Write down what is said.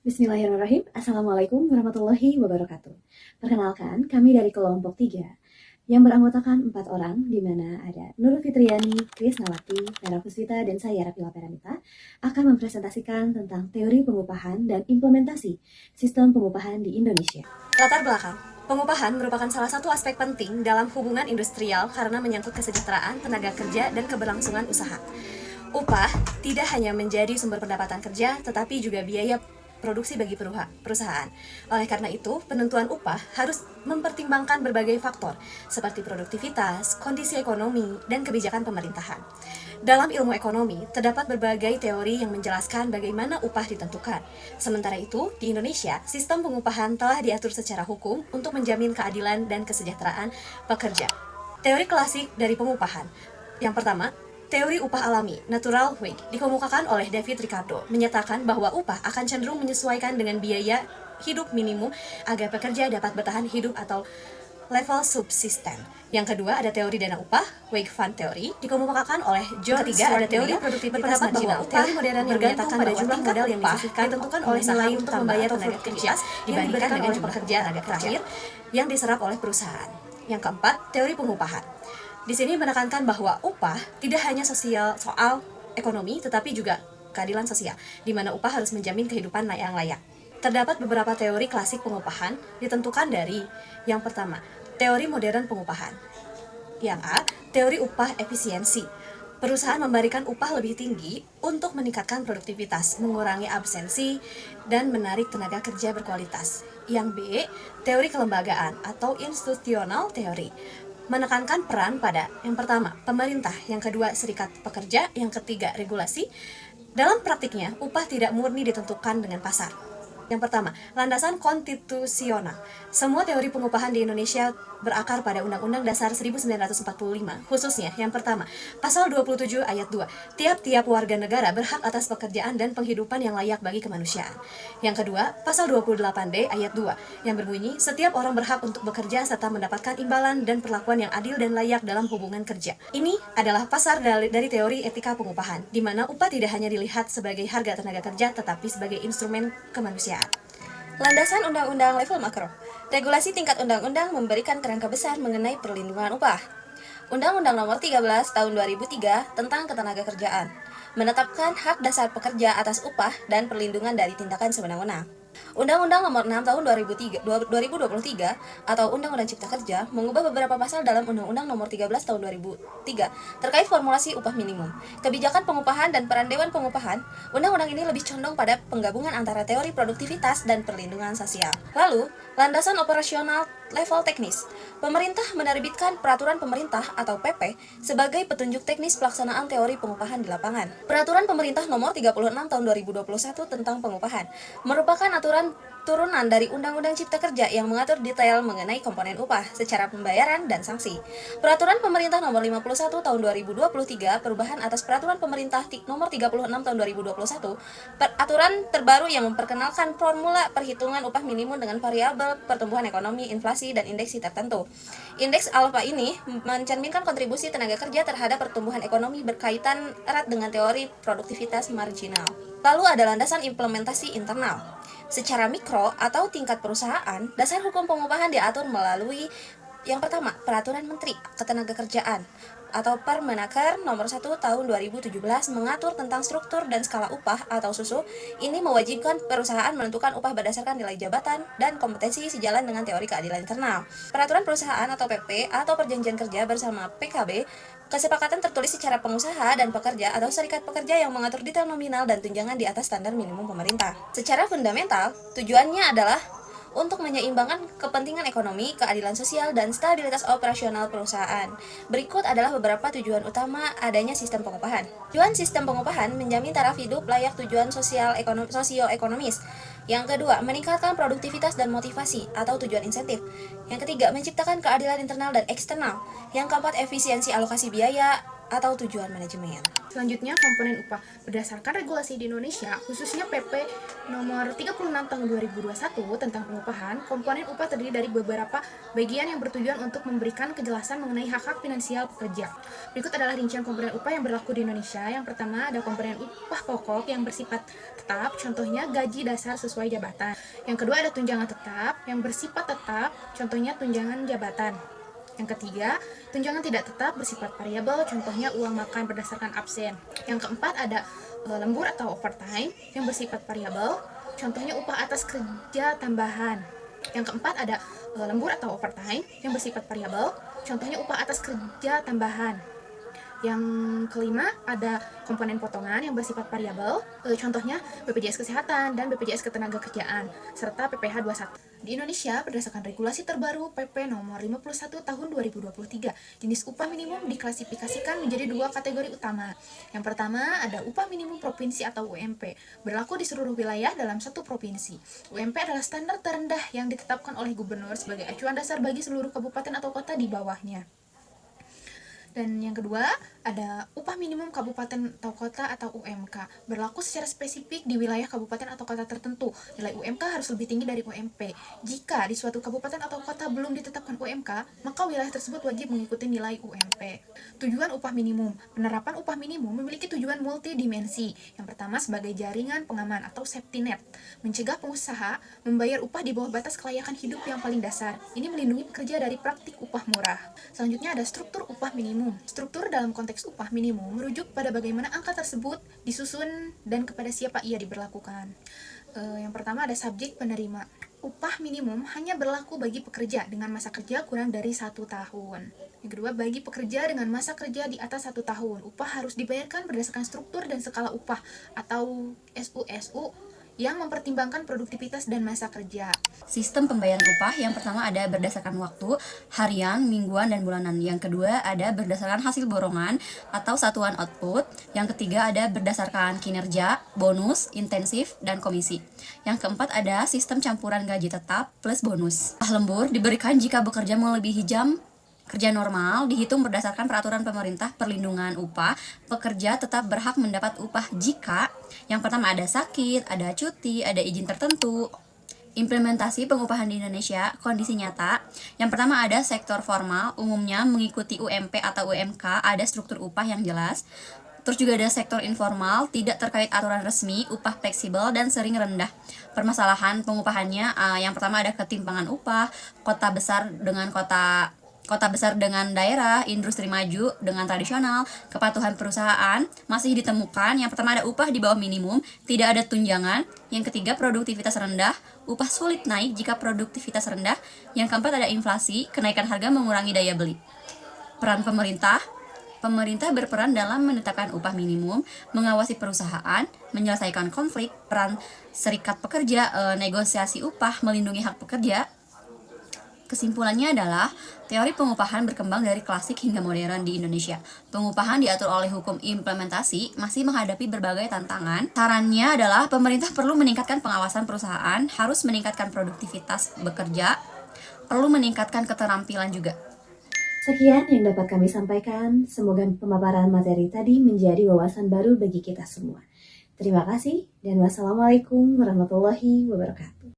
Bismillahirrahmanirrahim. Assalamualaikum warahmatullahi wabarakatuh. Perkenalkan, kami dari kelompok 3 yang beranggotakan 4 orang, di mana ada Nurul Fitriani, Krisnawati, Vera Puspita, dan saya Rapila Peramita, akan mempresentasikan tentang teori pengupahan dan implementasi sistem pengupahan di Indonesia. Latar belakang. Pengupahan merupakan salah satu aspek penting dalam hubungan industrial karena menyangkut kesejahteraan tenaga kerja dan keberlangsungan usaha. Upah tidak hanya menjadi sumber pendapatan kerja, tetapi juga biaya produksi bagi perusahaan. Oleh karena itu, penentuan upah harus mempertimbangkan berbagai faktor, seperti produktivitas, kondisi ekonomi, dan kebijakan pemerintahan. Dalam ilmu ekonomi, terdapat berbagai teori yang menjelaskan bagaimana upah ditentukan. Sementara itu, di Indonesia, sistem pengupahan telah diatur secara hukum untuk menjamin keadilan dan kesejahteraan pekerja. Teori klasik dari pengupahan. Yang pertama, teori upah alami, natural wage, dikemukakan oleh David Ricardo, menyatakan bahwa upah akan cenderung menyesuaikan dengan biaya hidup minimum agar pekerja dapat bertahan hidup atau level subsisten. Yang kedua, ada teori dana upah, wage fund theory, dikemukakan oleh John. Ketiga, ada teori produktivitas marginal, teori modern yang menyatakan pada jumlah modal yang disisihkan ditentukan oleh nilai untuk membayar tenaga kerja dibandingkan dengan jumlah kerja tenaga terakhir yang diserap oleh perusahaan. Yang keempat, teori pengupahan. Di sini menekankan bahwa upah tidak hanya soal ekonomi, tetapi juga keadilan sosial, di mana upah harus menjamin kehidupan yang layak. Terdapat beberapa teori klasik pengupahan ditentukan dari yang pertama, teori modern pengupahan. Yang A, teori upah efisiensi. Perusahaan memberikan upah lebih tinggi untuk meningkatkan produktivitas, mengurangi absensi, dan menarik tenaga kerja berkualitas. Yang B, teori kelembagaan atau institutional theory, menekankan peran pada yang pertama, pemerintah, yang kedua, serikat pekerja, yang ketiga, regulasi. Dalam praktiknya, upah tidak murni ditentukan dengan pasar. Yang pertama, landasan konstitusional. Semua teori pengupahan di Indonesia berakar pada Undang-Undang Dasar 1945, khususnya yang pertama, Pasal 27 ayat 2, tiap-tiap warga negara berhak atas pekerjaan dan penghidupan yang layak bagi kemanusiaan. Yang kedua, Pasal 28D ayat 2, yang berbunyi, setiap orang berhak untuk bekerja serta mendapatkan imbalan dan perlakuan yang adil dan layak dalam hubungan kerja. Ini adalah pasar dari teori etika pengupahan, di mana upah tidak hanya dilihat sebagai harga tenaga kerja, tetapi sebagai instrumen kemanusiaan. Landasan undang-undang level makro. Regulasi tingkat undang-undang memberikan kerangka besar mengenai perlindungan upah. Undang-Undang Nomor 13 Tahun 2003 tentang Ketenagakerjaan menetapkan hak dasar pekerja atas upah dan perlindungan dari tindakan sewenang-wenang. Undang-Undang Nomor 6 Tahun 2023 atau Undang-Undang Cipta Kerja mengubah beberapa pasal dalam Undang-Undang Nomor 13 Tahun 2003 terkait formulasi upah minimum. Kebijakan pengupahan dan peran Dewan Pengupahan, undang-undang ini lebih condong pada penggabungan antara teori produktivitas dan perlindungan sosial. Lalu, landasan operasional level teknis. Pemerintah menerbitkan Peraturan Pemerintah atau PP sebagai petunjuk teknis pelaksanaan teori pengupahan di lapangan. Peraturan Pemerintah Nomor 36 Tahun 2021 tentang pengupahan merupakan aturan turunan dari Undang-Undang Cipta Kerja yang mengatur detail mengenai komponen upah secara pembayaran dan sanksi. Peraturan Pemerintah Nomor 51 Tahun 2023 perubahan atas Peraturan Pemerintah Nomor 36 Tahun 2021, aturan terbaru yang memperkenalkan formula perhitungan upah minimum dengan variabel pertumbuhan ekonomi, inflasi, dan indeks tertentu. Indeks alfa ini mencerminkan kontribusi tenaga kerja terhadap pertumbuhan ekonomi berkaitan erat dengan teori produktivitas marginal. Lalu ada landasan implementasi internal. Secara mikro atau tingkat perusahaan, dasar hukum pengupahan diatur melalui yang pertama, Peraturan Menteri Ketenagakerjaan atau Permenaker Nomor 1 Tahun 2017 mengatur tentang struktur dan skala upah atau SUSU. Ini mewajibkan perusahaan menentukan upah berdasarkan nilai jabatan dan kompetensi sejalan dengan teori keadilan internal. Peraturan Perusahaan atau PP atau Perjanjian Kerja bersama PKB, kesepakatan tertulis secara pengusaha dan pekerja atau serikat pekerja yang mengatur detail nominal dan tunjangan di atas standar minimum pemerintah. Secara fundamental, tujuannya adalah untuk menyeimbangkan kepentingan ekonomi, keadilan sosial, dan stabilitas operasional perusahaan. Berikut adalah beberapa tujuan utama adanya sistem pengupahan. Tujuan sistem pengupahan menjamin taraf hidup layak tujuan sosioekonomis. Yang kedua, meningkatkan produktivitas dan motivasi atau tujuan insentif. Yang ketiga, menciptakan keadilan internal dan eksternal. Yang keempat, efisiensi alokasi biaya atau tujuan manajemen. Selanjutnya, komponen upah. Berdasarkan regulasi di Indonesia, khususnya PP nomor 36 tahun 2021 tentang pengupahan, komponen upah terdiri dari beberapa bagian yang bertujuan untuk memberikan kejelasan mengenai hak-hak finansial pekerja. Berikut adalah rincian komponen upah yang berlaku di Indonesia. Yang pertama ada komponen upah pokok yang bersifat tetap, contohnya gaji dasar sesuai jabatan. Yang kedua ada tunjangan tetap yang bersifat tetap, contohnya tunjangan jabatan. Yang ketiga, tunjangan tidak tetap bersifat variabel, contohnya uang makan berdasarkan absen. Yang keempat ada lembur atau overtime yang bersifat variabel, contohnya upah atas kerja tambahan. Yang keempat ada lembur atau overtime yang bersifat variabel, contohnya upah atas kerja tambahan. Yang kelima ada komponen potongan yang bersifat variabel, contohnya BPJS Kesehatan dan BPJS Ketenagakerjaan, serta PPh 21. Di Indonesia, berdasarkan regulasi terbaru PP nomor 51 tahun 2023, jenis upah minimum diklasifikasikan menjadi dua kategori utama. Yang pertama ada upah minimum provinsi atau UMP, berlaku di seluruh wilayah dalam satu provinsi. UMP adalah standar terendah yang ditetapkan oleh gubernur sebagai acuan dasar bagi seluruh kabupaten atau kota di bawahnya. Dan yang kedua, ada upah minimum kabupaten atau kota atau UMK, berlaku secara spesifik di wilayah kabupaten atau kota tertentu. Nilai UMK harus lebih tinggi dari UMP. Jika di suatu kabupaten atau kota belum ditetapkan UMK, maka wilayah tersebut wajib mengikuti nilai UMP. Tujuan upah minimum. Penerapan upah minimum memiliki tujuan multidimensi. Yang pertama sebagai jaringan pengaman atau safety net, mencegah pengusaha membayar upah di bawah batas kelayakan hidup yang paling dasar. Ini melindungi pekerja dari praktik upah murah. Selanjutnya ada struktur upah minimum. Struktur dalam konteks upah minimum merujuk pada bagaimana angka tersebut disusun dan kepada siapa ia diberlakukan. Yang pertama ada subjek penerima. Upah minimum hanya berlaku bagi pekerja dengan masa kerja kurang dari 1 tahun. Yang kedua, bagi pekerja dengan masa kerja di atas 1 tahun, upah harus dibayarkan berdasarkan struktur dan skala upah atau SUSU yang mempertimbangkan produktivitas dan masa kerja. Sistem pembayaran upah yang pertama ada berdasarkan waktu, harian, mingguan, dan bulanan. Yang kedua ada berdasarkan hasil borongan atau satuan output. Yang ketiga ada berdasarkan kinerja, bonus, intensif, dan komisi. Yang keempat ada sistem campuran gaji tetap plus bonus. Upah lembur diberikan jika bekerja melebihi jam kerja normal, dihitung berdasarkan peraturan pemerintah perlindungan upah. Pekerja tetap berhak mendapat upah jika yang pertama ada sakit, ada cuti, ada izin tertentu. Implementasi pengupahan di Indonesia, kondisi nyata. Yang pertama ada sektor formal, umumnya mengikuti UMP atau UMK, ada struktur upah yang jelas. Terus juga ada sektor informal, tidak terkait aturan resmi, upah fleksibel dan sering rendah. Permasalahan pengupahannya, yang pertama ada ketimpangan upah, kota besar dengan daerah, industri maju dengan tradisional, kepatuhan perusahaan masih ditemukan. Yang pertama ada upah di bawah minimum, tidak ada tunjangan. Yang ketiga produktivitas rendah, upah sulit naik jika produktivitas rendah. Yang keempat ada inflasi, kenaikan harga mengurangi daya beli. Peran pemerintah berperan dalam menetapkan upah minimum, mengawasi perusahaan, menyelesaikan konflik. Peran serikat pekerja, negosiasi upah, melindungi hak pekerja. Kesimpulannya adalah, teori pengupahan berkembang dari klasik hingga modern di Indonesia. Pengupahan diatur oleh hukum implementasi, masih menghadapi berbagai tantangan. Sarannya adalah, pemerintah perlu meningkatkan pengawasan perusahaan, harus meningkatkan produktivitas bekerja, perlu meningkatkan keterampilan juga. Sekian yang dapat kami sampaikan. Semoga pemaparan materi tadi menjadi wawasan baru bagi kita semua. Terima kasih dan wassalamualaikum warahmatullahi wabarakatuh.